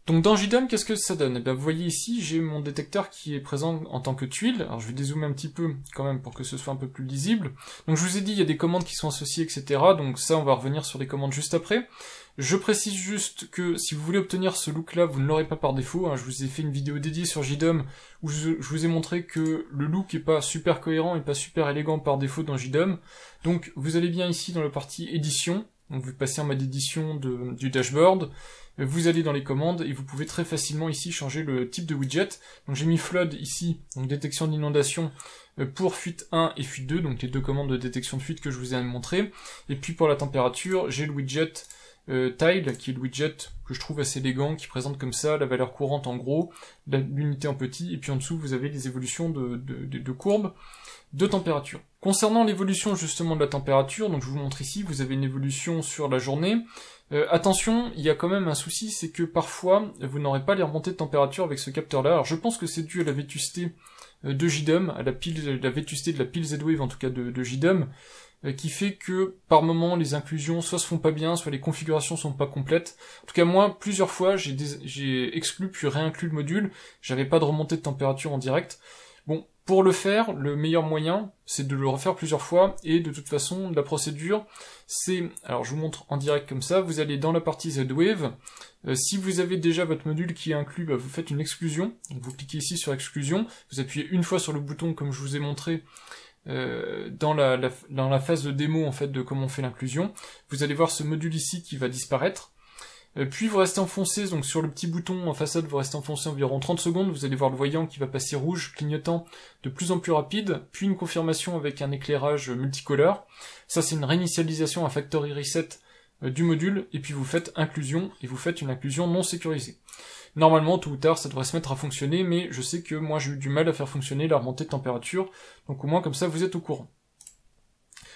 Donc dans JDOM, qu'est-ce que ça donne? Eh bien, vous voyez ici, j'ai mon détecteur qui est présent en tant que tuile. Alors je vais dézoomer un petit peu quand même pour que ce soit un peu plus lisible. Donc je vous ai dit, il y a des commandes qui sont associées, etc. Donc ça, on va revenir sur les commandes juste après. Je précise juste que si vous voulez obtenir ce look-là, vous ne l'aurez pas par défaut. Hein. Je vous ai fait une vidéo dédiée sur JDOM où je vous ai montré que le look est pas super cohérent et pas super élégant par défaut dans JDOM. Donc vous allez bien ici dans la partie édition. Donc vous passez en mode édition du dashboard. Vous allez dans les commandes et vous pouvez très facilement ici changer le type de widget. Donc j'ai mis flood ici, donc détection d'inondation pour fuite 1 et fuite 2, donc les 2 commandes de détection de fuite que je vous ai montré. Et puis pour la température, j'ai le widget tile, qui est le widget que je trouve assez élégant, qui présente comme ça la valeur courante en gros, l'unité en petit, et puis en dessous vous avez les évolutions de courbes de température. Concernant l'évolution justement de la température, donc je vous montre ici, vous avez une évolution sur la journée. Attention, il y a quand même un souci, c'est que parfois vous n'aurez pas les remontées de température avec ce capteur-là. Alors je pense que c'est dû à la vétusté de JDOM, à la vétusté de la pile Z-Wave en tout cas de JDOM, qui fait que par moment les inclusions soit se font pas bien, soit les configurations sont pas complètes. En tout cas moi, plusieurs fois, j'ai exclu puis réinclus le module, j'avais pas de remontée de température en direct. Bon, pour le faire, le meilleur moyen, c'est de le refaire plusieurs fois, et de toute façon, la procédure, c'est... Alors, je vous montre en direct comme ça, vous allez dans la partie Z-Wave, si vous avez déjà votre module qui est inclus, bah, vous faites une exclusion, donc vous cliquez ici sur exclusion, vous appuyez une fois sur le bouton, comme je vous ai montré, dans la phase de démo, en fait, de comment on fait l'inclusion, vous allez voir ce module ici qui va disparaître. Puis vous restez enfoncé, donc sur le petit bouton en façade, vous restez enfoncé environ 30 secondes, vous allez voir le voyant qui va passer rouge, clignotant de plus en plus rapide, puis une confirmation avec un éclairage multicolore. Ça c'est une réinitialisation, un factory reset du module, et puis vous faites inclusion, et vous faites une inclusion non sécurisée. Normalement, tôt ou tard, ça devrait se mettre à fonctionner, mais je sais que moi j'ai eu du mal à faire fonctionner la remontée de température, donc au moins comme ça vous êtes au courant.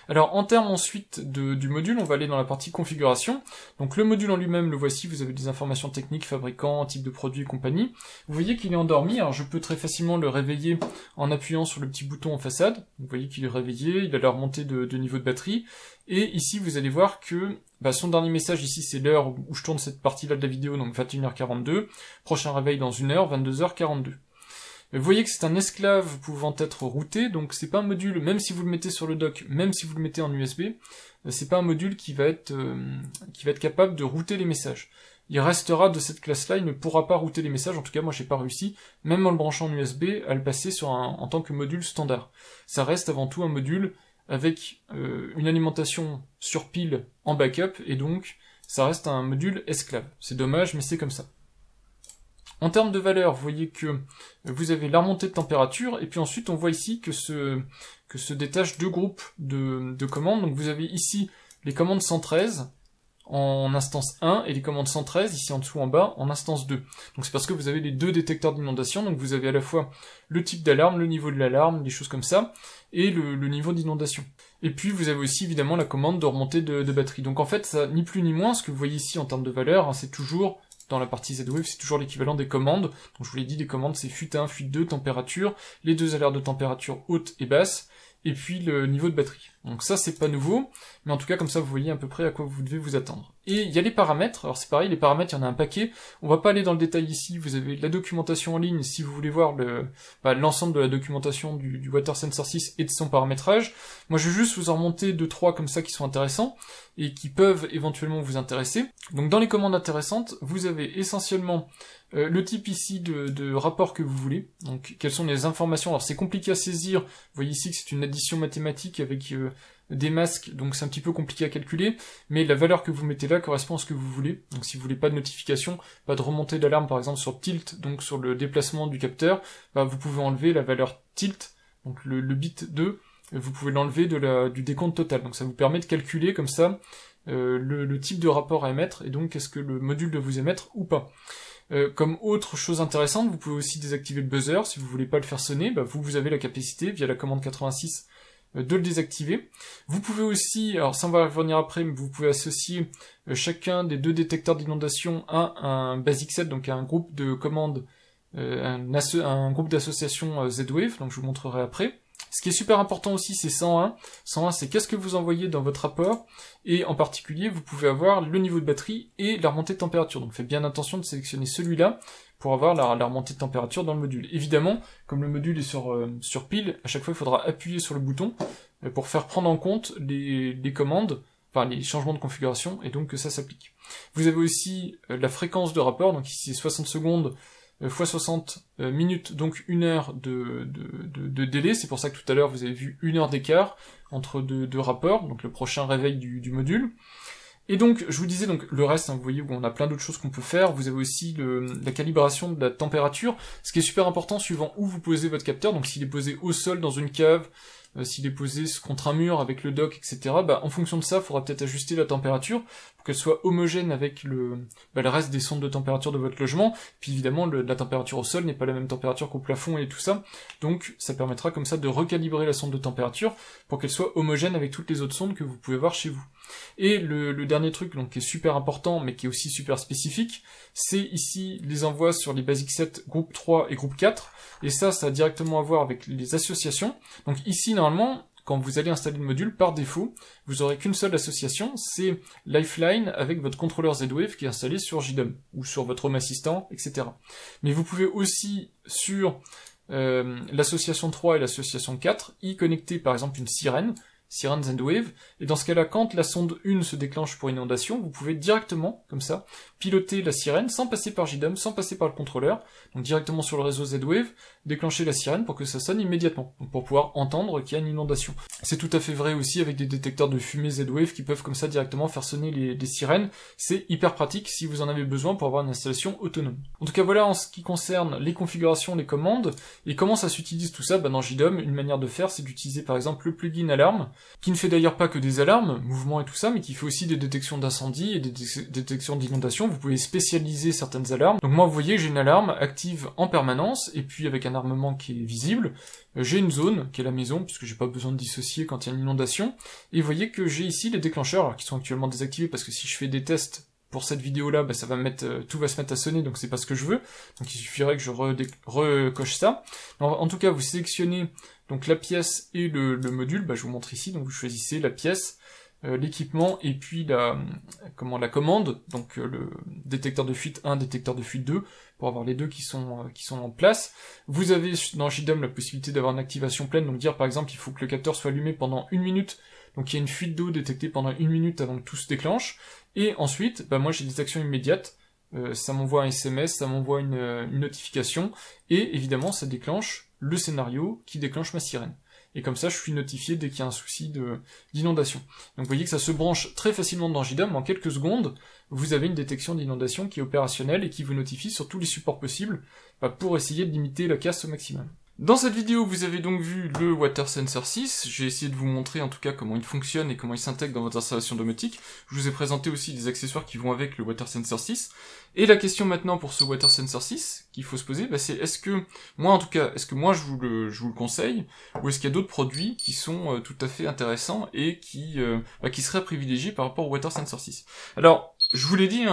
Alors en termes ensuite du module, on va aller dans la partie configuration. Donc le module en lui-même, le voici, vous avez des informations techniques, fabricant, type de produit et compagnie. Vous voyez qu'il est endormi, alors je peux très facilement le réveiller en appuyant sur le petit bouton en façade. Vous voyez qu'il est réveillé, il a la remontée de niveau de batterie. Et ici vous allez voir que son dernier message ici c'est l'heure où je tourne cette partie-là de la vidéo, donc 21h42. Prochain réveil dans 1 heure, 22h42. Vous voyez que c'est un esclave pouvant être routé, donc c'est pas un module, même si vous le mettez sur le dock, même si vous le mettez en USB, c'est pas un module qui va être capable de router les messages. Il restera de cette classe-là, il ne pourra pas router les messages, en tout cas moi j'ai pas réussi, même en le branchant en USB, à le passer en tant que module standard. Ça reste avant tout un module avec une alimentation sur pile en backup, et donc ça reste un module esclave. C'est dommage, mais c'est comme ça. En termes de valeur, vous voyez que vous avez la remontée de température, et puis ensuite on voit ici que se détachent deux groupes de commandes. Donc vous avez ici les commandes 113 en instance 1, et les commandes 113 ici en dessous en bas en instance 2. Donc c'est parce que vous avez les deux détecteurs d'inondation, donc vous avez à la fois le type d'alarme, le niveau de l'alarme, des choses comme ça, et le niveau d'inondation. Et puis vous avez aussi évidemment la commande de remontée de batterie. Donc en fait, ça ni plus ni moins, ce que vous voyez ici en termes de valeur, hein, c'est toujours... Dans la partie Z-Wave, c'est toujours l'équivalent des commandes. Donc je vous l'ai dit, les commandes c'est fuite 1, fuite 2, température, les deux alertes de température haute et basse, et puis le niveau de batterie. Donc ça c'est pas nouveau, mais en tout cas comme ça vous voyez à peu près à quoi vous devez vous attendre. Et il y a les paramètres, alors c'est pareil, les paramètres il y en a un paquet, on va pas aller dans le détail ici, vous avez la documentation en ligne si vous voulez voir l'ensemble de la documentation du Water Sensor 6 et de son paramétrage. Moi je vais juste vous en remonter 2-3 comme ça qui sont intéressants, et qui peuvent éventuellement vous intéresser. Donc dans les commandes intéressantes, vous avez essentiellement le type ici de rapport que vous voulez, donc quelles sont les informations, alors c'est compliqué à saisir, vous voyez ici que c'est une addition mathématique avec des masques, donc c'est un petit peu compliqué à calculer, mais la valeur que vous mettez là correspond à ce que vous voulez. Donc si vous voulez pas de notification, pas de remontée d'alarme par exemple sur tilt, donc sur le déplacement du capteur, vous pouvez enlever la valeur tilt, donc le bit 2, vous pouvez l'enlever du décompte total. Donc ça vous permet de calculer comme ça le type de rapport à émettre, et donc est-ce que le module doit vous émettre ou pas. Comme autre chose intéressante, vous pouvez aussi désactiver le buzzer, si vous voulez pas le faire sonner, vous avez la capacité, via la commande 86, de le désactiver. Vous pouvez aussi, alors ça on va revenir après, mais vous pouvez associer chacun des deux détecteurs d'inondation à un basic set, donc à un groupe de commandes, un groupe d'association Z-Wave, donc je vous montrerai après. Ce qui est super important aussi, c'est 101. 101, c'est qu'est-ce que vous envoyez dans votre rapport, et en particulier, vous pouvez avoir le niveau de batterie et la remontée de température. Donc faites bien attention de sélectionner celui-là pour avoir la remontée de température dans le module. Évidemment, comme le module est sur pile, à chaque fois il faudra appuyer sur le bouton pour faire prendre en compte les commandes, enfin les changements de configuration, et donc que ça s'applique. Vous avez aussi la fréquence de rapport, donc ici c'est 60 secondes, x 60 minutes, donc 1 heure de délai. C'est pour ça que tout à l'heure vous avez vu 1 heure d'écart entre deux rapports, donc le prochain réveil du module. Et donc je vous disais donc le reste, hein, vous voyez où on a plein d'autres choses qu'on peut faire. Vous avez aussi la calibration de la température, ce qui est super important suivant où vous posez votre capteur. Donc s'il est posé au sol dans une cave, s'il est posé contre un mur avec le dock, etc., en fonction de ça, il faudra peut-être ajuster la température pour qu'elle soit homogène avec le reste des sondes de température de votre logement. Puis évidemment, la température au sol n'est pas la même température qu'au plafond et tout ça, donc ça permettra comme ça de recalibrer la sonde de température pour qu'elle soit homogène avec toutes les autres sondes que vous pouvez voir chez vous. Et le dernier truc donc, qui est super important, mais qui est aussi super spécifique, c'est ici les envois sur les basic sets groupe 3 et groupe 4, et ça a directement à voir avec les associations. Donc ici, normalement, quand vous allez installer le module, par défaut, vous aurez qu'une seule association, c'est Lifeline avec votre contrôleur Z-Wave qui est installé sur JDOM, ou sur votre Home Assistant, etc. Mais vous pouvez aussi, sur l'association 3 et l'association 4, y connecter par exemple une sirène Z-Wave, et dans ce cas-là, quand la sonde 1 se déclenche pour inondation, vous pouvez directement, comme ça, piloter la sirène sans passer par JDOM, sans passer par le contrôleur, donc directement sur le réseau Z-Wave, déclencher la sirène pour que ça sonne immédiatement, donc pour pouvoir entendre qu'il y a une inondation. C'est tout à fait vrai aussi avec des détecteurs de fumée Z-Wave qui peuvent comme ça directement faire sonner les sirènes. C'est hyper pratique si vous en avez besoin pour avoir une installation autonome. En tout cas voilà en ce qui concerne les configurations, les commandes, et comment ça s'utilise tout ça. Dans JDOM, une manière de faire, c'est d'utiliser par exemple le plugin alarme, qui ne fait d'ailleurs pas que des alarmes, mouvements et tout ça, mais qui fait aussi des détections d'incendie et des détections d'inondation. Vous pouvez spécialiser certaines alarmes. Donc moi vous voyez, j'ai une alarme active en permanence, et puis avec un armement qui est visible, j'ai une zone qui est la maison, puisque j'ai pas besoin de dissocier quand il y a une inondation, et vous voyez que j'ai ici les déclencheurs, alors qui sont actuellement désactivés, parce que si je fais des tests pour cette vidéo-là, ça va tout va se mettre à sonner, donc c'est pas ce que je veux, donc il suffirait que je recoche ça. En tout cas, vous sélectionnez donc la pièce et le module, je vous montre ici, donc vous choisissez la pièce, l'équipement, et puis la commande, donc le détecteur de fuite 1, détecteur de fuite 2, pour avoir les deux qui sont en place. Vous avez dans JDOM la possibilité d'avoir une activation pleine, donc dire par exemple il faut que le capteur soit allumé pendant 1 minute, donc il y a une fuite d'eau détectée pendant 1 minute avant que tout se déclenche, et ensuite, moi j'ai des actions immédiates, ça m'envoie un SMS, ça m'envoie une notification, et évidemment ça déclenche le scénario qui déclenche ma sirène. Et comme ça, je suis notifié dès qu'il y a un souci d'inondation. Donc vous voyez que ça se branche très facilement dans JDOM, en quelques secondes, vous avez une détection d'inondation qui est opérationnelle et qui vous notifie sur tous les supports possibles pour essayer de limiter la casse au maximum. Dans cette vidéo, vous avez donc vu le Water Sensor 6, j'ai essayé de vous montrer en tout cas comment il fonctionne et comment il s'intègre dans votre installation domotique. Je vous ai présenté aussi des accessoires qui vont avec le Water Sensor 6. Et la question maintenant pour ce Water Sensor 6 qu'il faut se poser, c'est est-ce que moi je vous le conseille, ou est-ce qu'il y a d'autres produits qui sont tout à fait intéressants et qui seraient privilégiés par rapport au Water Sensor 6. Alors, je vous l'ai dit,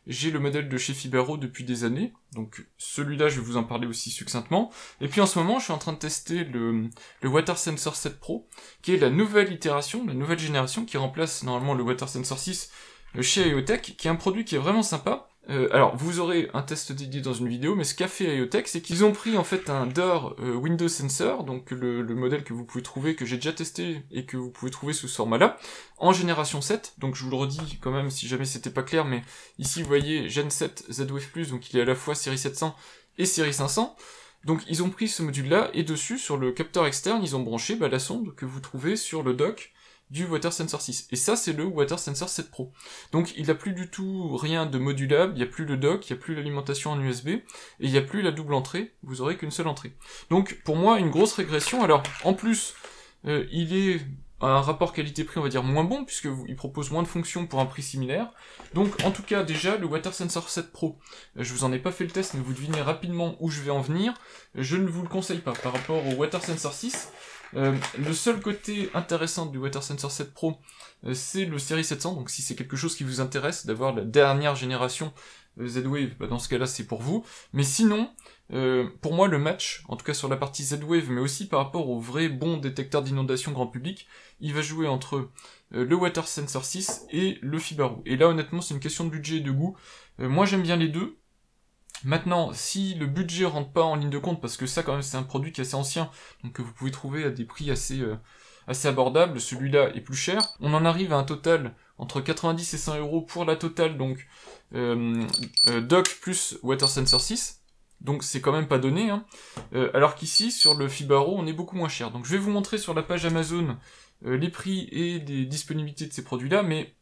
j'ai le modèle de chez Fibaro depuis des années, donc celui-là je vais vous en parler aussi succinctement. Et puis en ce moment je suis en train de tester le Water Sensor 7 Pro, qui est la nouvelle itération, la nouvelle génération qui remplace normalement le Water Sensor 6 chez IoTech, qui est un produit qui est vraiment sympa. Alors vous aurez un test dédié dans une vidéo, mais ce qu'a fait IoTech, c'est qu'ils ont pris en fait un DOR Windows Sensor, donc le modèle que vous pouvez trouver, que j'ai déjà testé et que vous pouvez trouver sous ce format-là, en génération 7, donc je vous le redis quand même si jamais c'était pas clair, mais ici vous voyez Gen 7 Z-Wave Plus, donc il est à la fois série 700 et série 500, donc ils ont pris ce module-là, et dessus, sur le capteur externe, ils ont branché la sonde que vous trouvez sur le dock du Water Sensor 6. Et ça, c'est le Water Sensor 7 Pro. Donc, il n'a plus du tout rien de modulable, il n'y a plus le dock, il n'y a plus l'alimentation en USB, et il n'y a plus la double entrée, vous aurez qu'une seule entrée. Donc, pour moi, une grosse régression. Alors, en plus, il est à un rapport qualité-prix, on va dire, moins bon, puisqu'il propose moins de fonctions pour un prix similaire. Donc, en tout cas, déjà, le Water Sensor 7 Pro, je vous en ai pas fait le test, mais vous devinez rapidement où je vais en venir. Je ne vous le conseille pas par rapport au Water Sensor 6. Le seul côté intéressant du Water Sensor 7 Pro, c'est le série 700, donc si c'est quelque chose qui vous intéresse d'avoir la dernière génération Z-Wave, dans ce cas-là c'est pour vous, mais sinon, pour moi le match, en tout cas sur la partie Z-Wave, mais aussi par rapport au vrai bon détecteur d'inondation grand public, il va jouer entre le Water Sensor 6 et le Fibaro. Et là honnêtement c'est une question de budget et de goût, moi j'aime bien les deux. Maintenant, si le budget rentre pas en ligne de compte, parce que ça quand même c'est un produit qui est assez ancien, donc que vous pouvez trouver à des prix assez abordables, celui-là est plus cher, on en arrive à un total entre 90 et 100 euros pour la totale, donc dock plus Water Sensor 6, donc c'est quand même pas donné, alors qu'ici, sur le Fibaro, on est beaucoup moins cher. Donc je vais vous montrer sur la page Amazon les prix et les disponibilités de ces produits-là, mais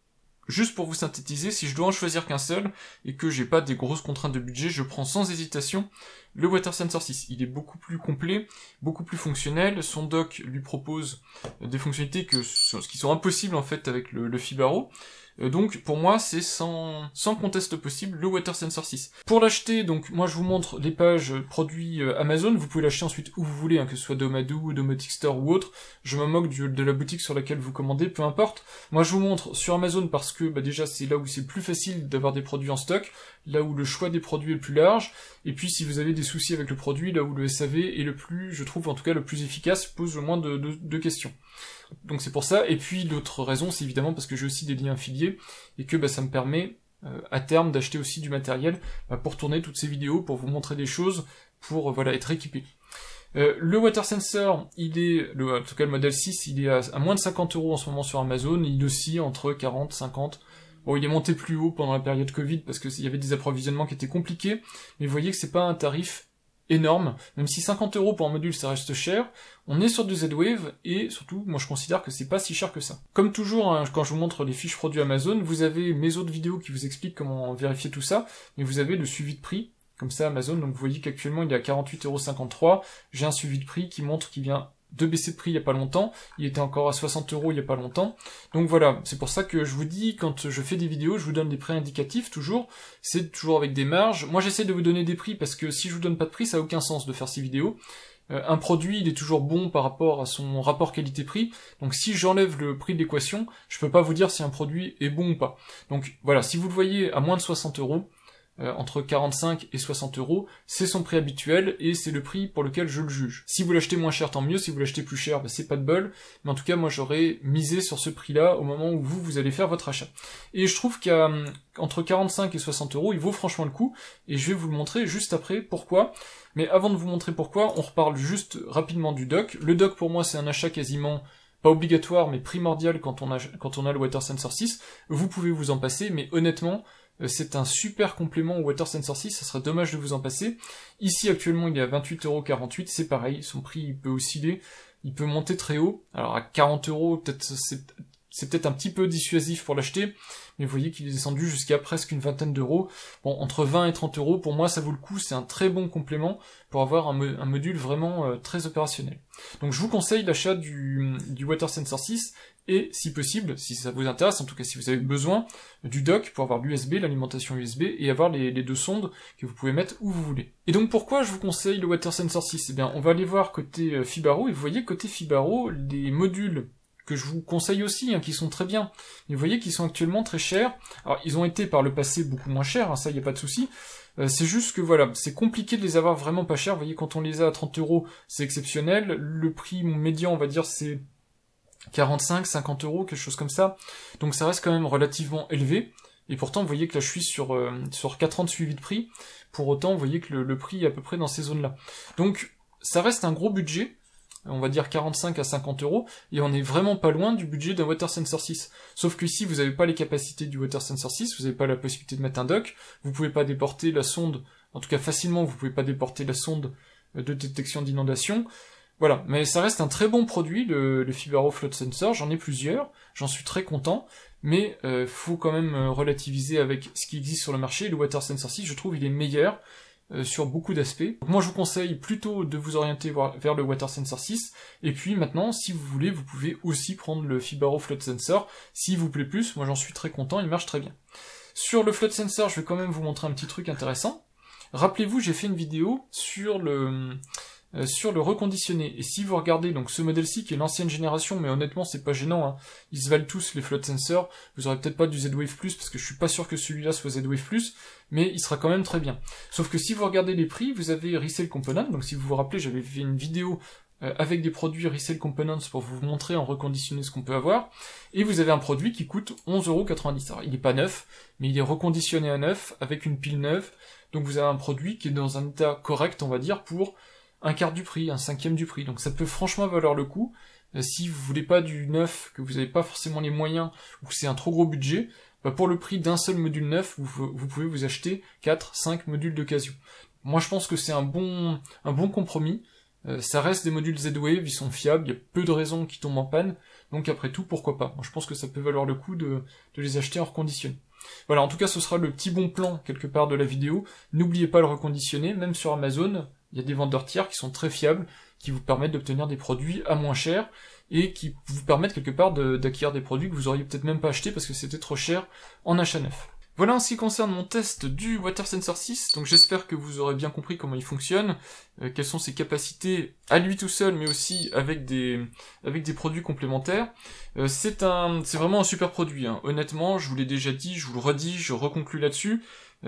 juste pour vous synthétiser, si je dois en choisir qu'un seul, et que j'ai pas des grosses contraintes de budget, je prends sans hésitation le Water Sensor 6. Il est beaucoup plus complet, beaucoup plus fonctionnel, son dock lui propose des fonctionnalités qui sont impossibles en fait avec le Fibaro. Donc pour moi c'est sans conteste possible le Water Sensor 6. Pour l'acheter, donc moi je vous montre les pages produits Amazon, vous pouvez l'acheter ensuite où vous voulez, que ce soit Domadoo, Domotic Store ou autre, je me moque de la boutique sur laquelle vous commandez, peu importe. Moi je vous montre sur Amazon parce que déjà c'est là où c'est le plus facile d'avoir des produits en stock, là où le choix des produits est le plus large, et puis si vous avez des soucis avec le produit, là où le SAV est le plus, je trouve en tout cas le plus efficace, pose le moins de questions. Donc c'est pour ça, et puis l'autre raison c'est évidemment parce que j'ai aussi des liens affiliés, et que ça me permet à terme d'acheter aussi du matériel pour tourner toutes ces vidéos, pour vous montrer des choses, pour être équipé. Le Water Sensor, en tout cas le modèle 6, il est à moins de 50 € en ce moment sur Amazon, il oscille entre 40, 50, Bon, il est monté plus haut pendant la période Covid parce qu'il y avait des approvisionnements qui étaient compliqués, mais vous voyez que c'est pas un tarif énorme, même si 50 € pour un module ça reste cher, on est sur du Z-Wave, et surtout, moi je considère que c'est pas si cher que ça. Comme toujours, hein, quand je vous montre les fiches produits Amazon, vous avez mes autres vidéos qui vous expliquent comment vérifier tout ça, mais vous avez le suivi de prix, comme ça Amazon, donc vous voyez qu'actuellement il est à 48,53 €, j'ai un suivi de prix qui montre qu'il vient de baisser de prix il y a pas longtemps, il était encore à 60 € il y a pas longtemps, donc voilà, c'est pour ça que je vous dis, quand je fais des vidéos, je vous donne des prix indicatifs, toujours, c'est toujours avec des marges, moi j'essaie de vous donner des prix, parce que si je vous donne pas de prix, ça a aucun sens de faire ces vidéos, un produit, il est toujours bon par rapport à son rapport qualité-prix, donc si j'enlève le prix de l'équation, je peux pas vous dire si un produit est bon ou pas, donc voilà, si vous le voyez à moins de 60 €, entre 45 et 60 €, c'est son prix habituel et c'est le prix pour lequel je le juge. Si vous l'achetez moins cher, tant mieux, si vous l'achetez plus cher, bah, c'est pas de bol, mais en tout cas, moi j'aurais misé sur ce prix-là au moment où vous allez faire votre achat. Et je trouve qu'à entre 45 et 60 €, il vaut franchement le coup, et je vais vous le montrer juste après pourquoi. Mais avant de vous montrer pourquoi, on reparle juste rapidement du dock. Le dock, pour moi, c'est un achat quasiment pas obligatoire, mais primordial quand on a le Water Sensor 6. Vous pouvez vous en passer, mais honnêtement, c'est un super complément au Water Sensor 6, ça serait dommage de vous en passer. Ici, actuellement, il est à 28,48 €, c'est pareil, son prix, il peut osciller, il peut monter très haut. Alors, à 40 €, peut-être, c'est peut-être un petit peu dissuasif pour l'acheter, mais vous voyez qu'il est descendu jusqu'à presque une vingtaine d'euros. Bon, entre 20 et 30 €, pour moi, ça vaut le coup, c'est un très bon complément pour avoir un module vraiment très opérationnel. Donc, je vous conseille l'achat du Water Sensor 6, et si possible, si ça vous intéresse, en tout cas si vous avez besoin, du dock pour avoir l'USB, l'alimentation USB, et avoir les deux sondes que vous pouvez mettre où vous voulez. Et donc pourquoi je vous conseille le Water Sensor 6? Eh bien, on va aller voir côté Fibaro, et vous voyez côté Fibaro, les modules que je vous conseille aussi, hein, qui sont très bien, et vous voyez qu'ils sont actuellement très chers. Alors, ils ont été par le passé beaucoup moins chers, hein, ça y a pas de souci. C'est juste que voilà, c'est compliqué de les avoir vraiment pas chers. Vous voyez, quand on les a à 30 €, c'est exceptionnel. Le prix médian, on va dire, c'est 45, 50 €, quelque chose comme ça. Donc ça reste quand même relativement élevé. Et pourtant, vous voyez que là, je suis sur 4 ans de suivi de prix. Pour autant, vous voyez que le prix est à peu près dans ces zones-là. Donc, ça reste un gros budget. On va dire 45 à 50 €. Et on est vraiment pas loin du budget d'un Water Sensor 6. Sauf que ici, vous n'avez pas les capacités du Water Sensor 6. Vous n'avez pas la possibilité de mettre un dock. Vous pouvez pas déporter la sonde. En tout cas, facilement, vous pouvez pas déporter la sonde de détection d'inondation. Voilà, mais ça reste un très bon produit, le Fibaro Float Sensor, j'en ai plusieurs, j'en suis très content, mais faut quand même relativiser avec ce qui existe sur le marché. Le Water Sensor 6, je trouve, il est meilleur sur beaucoup d'aspects. Moi, je vous conseille plutôt de vous orienter vers le Water Sensor 6, et puis maintenant, si vous voulez, vous pouvez aussi prendre le Fibaro Float Sensor, s'il vous plaît plus, moi j'en suis très content, il marche très bien. Sur le Float Sensor, je vais quand même vous montrer un petit truc intéressant. Rappelez-vous, j'ai fait une vidéo sur le reconditionné, et si vous regardez donc ce modèle-ci qui est l'ancienne génération, mais honnêtement c'est pas gênant, hein. Ils se valent tous les float sensors, vous aurez peut-être pas du Z-Wave Plus, parce que je suis pas sûr que celui-là soit Z-Wave Plus, mais il sera quand même très bien. Sauf que si vous regardez les prix, vous avez Resale Components, donc si vous vous rappelez, j'avais fait une vidéo avec des produits Resale Components pour vous montrer en reconditionné ce qu'on peut avoir, et vous avez un produit qui coûte 11,90 €. Alors il est pas neuf, mais il est reconditionné à neuf, avec une pile neuve, donc vous avez un produit qui est dans un état correct, on va dire, pour un quart du prix, un cinquième du prix, donc ça peut franchement valoir le coup. Si vous voulez pas du neuf, que vous n'avez pas forcément les moyens, ou que c'est un trop gros budget, bah pour le prix d'un seul module neuf, vous pouvez vous acheter 4, 5 modules d'occasion. Moi je pense que c'est un bon compromis, ça reste des modules Z-Wave, ils sont fiables, il y a peu de raisons qu'ils tombent en panne, donc après tout, pourquoi pas. Moi je pense que ça peut valoir le coup de les acheter en reconditionné. Voilà, en tout cas ce sera le petit bon plan quelque part de la vidéo. N'oubliez pas le reconditionner, même sur Amazon, il y a des vendeurs tiers qui sont très fiables, qui vous permettent d'obtenir des produits à moins cher, et qui vous permettent quelque part d'acquérir des produits que vous auriez peut-être même pas acheté parce que c'était trop cher en achat neuf. Voilà en ce qui concerne mon test du Water Sensor 6, donc j'espère que vous aurez bien compris comment il fonctionne, quelles sont ses capacités à lui tout seul, mais aussi avec des produits complémentaires. C'est vraiment un super produit, hein. Honnêtement, je vous l'ai déjà dit, je vous le redis, je reconclus là-dessus.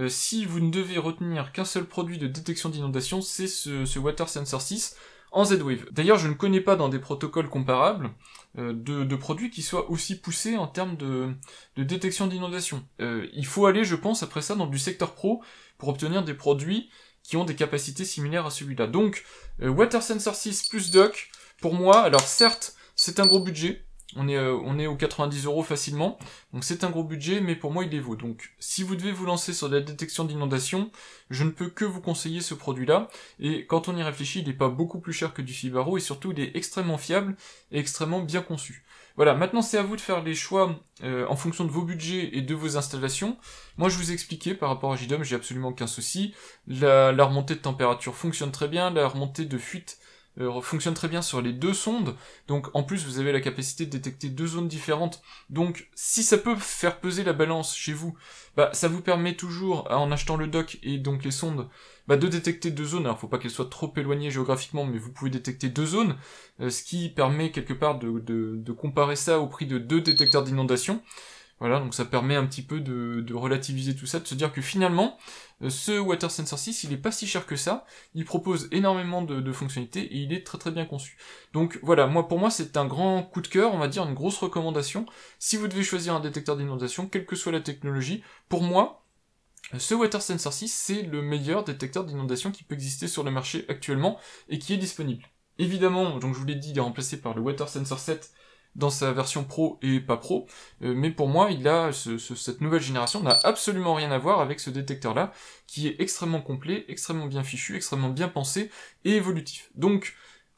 Si vous ne devez retenir qu'un seul produit de détection d'inondation, c'est ce Water Sensor 6 en Z-Wave. D'ailleurs, je ne connais pas dans des protocoles comparables de produits qui soient aussi poussés en termes de détection d'inondation. Il faut aller, je pense, après ça, dans du secteur pro pour obtenir des produits qui ont des capacités similaires à celui-là. Donc, Water Sensor 6 plus dock, pour moi, alors certes, c'est un gros budget, on est aux 90 € facilement, donc c'est un gros budget, mais pour moi il les vaut. Donc si vous devez vous lancer sur la détection d'inondation, je ne peux que vous conseiller ce produit-là, et quand on y réfléchit, il n'est pas beaucoup plus cher que du Fibaro, et surtout il est extrêmement fiable et extrêmement bien conçu. Voilà, maintenant c'est à vous de faire les choix en fonction de vos budgets et de vos installations. Moi je vous ai expliqué par rapport à JDOM, j'ai absolument aucun souci. La remontée de température fonctionne très bien, la remontée de fuite fonctionne très bien sur les deux sondes, donc en plus vous avez la capacité de détecter deux zones différentes, donc si ça peut faire peser la balance chez vous, bah ça vous permet toujours, en achetant le dock et donc les sondes, bah de détecter deux zones. Alors faut pas qu'elles soient trop éloignées géographiquement, mais vous pouvez détecter deux zones, ce qui permet quelque part de comparer ça au prix de deux détecteurs d'inondation. Voilà, donc ça permet un petit peu de relativiser tout ça, de se dire que finalement, ce Water Sensor 6, il est pas si cher que ça, il propose énormément de fonctionnalités, et il est très très bien conçu. Donc voilà, pour moi c'est un grand coup de cœur, on va dire, une grosse recommandation. Si vous devez choisir un détecteur d'inondation, quelle que soit la technologie, pour moi, ce Water Sensor 6, c'est le meilleur détecteur d'inondation qui peut exister sur le marché actuellement, et qui est disponible. Évidemment, donc je vous l'ai dit, il est remplacé par le Water Sensor 7, dans sa version pro et pas pro, mais pour moi, cette nouvelle génération n'a absolument rien à voir avec ce détecteur-là, qui est extrêmement complet, extrêmement bien fichu, extrêmement bien pensé et évolutif. Donc,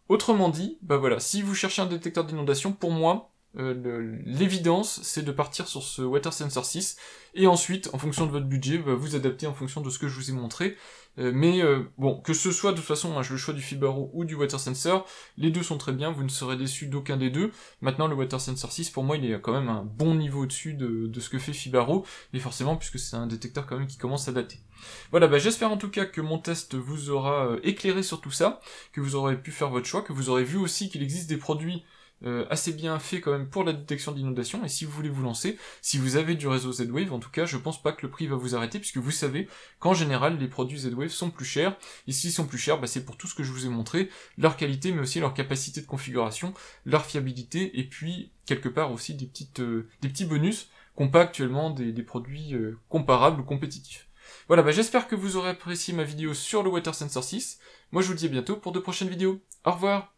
autrement dit, bah voilà, si vous cherchez un détecteur d'inondation, pour moi, l'évidence, c'est de partir sur ce Water Sensor 6, et ensuite, en fonction de votre budget, bah, vous adapter en fonction de ce que je vous ai montré. Bon, que ce soit de toute façon le choix du Fibaro ou du Water Sensor, les deux sont très bien, vous ne serez déçus d'aucun des deux. Maintenant, le Water Sensor 6, pour moi, il est quand même un bon niveau au-dessus de ce que fait Fibaro, et forcément, puisque c'est un détecteur quand même qui commence à dater. Voilà, bah j'espère en tout cas que mon test vous aura éclairé sur tout ça, que vous aurez pu faire votre choix, que vous aurez vu aussi qu'il existe des produits assez bien fait quand même pour la détection d'inondation, et si vous voulez vous lancer, si vous avez du réseau Z-Wave, en tout cas, je pense pas que le prix va vous arrêter, puisque vous savez qu'en général, les produits Z-Wave sont plus chers, et s'ils sont plus chers, bah, c'est pour tout ce que je vous ai montré, leur qualité, mais aussi leur capacité de configuration, leur fiabilité, et puis, quelque part aussi, des petits bonus qu'ont pas actuellement des produits comparables ou compétitifs. Voilà, bah j'espère que vous aurez apprécié ma vidéo sur le Water Sensor 6, moi je vous dis à bientôt pour de prochaines vidéos, au revoir.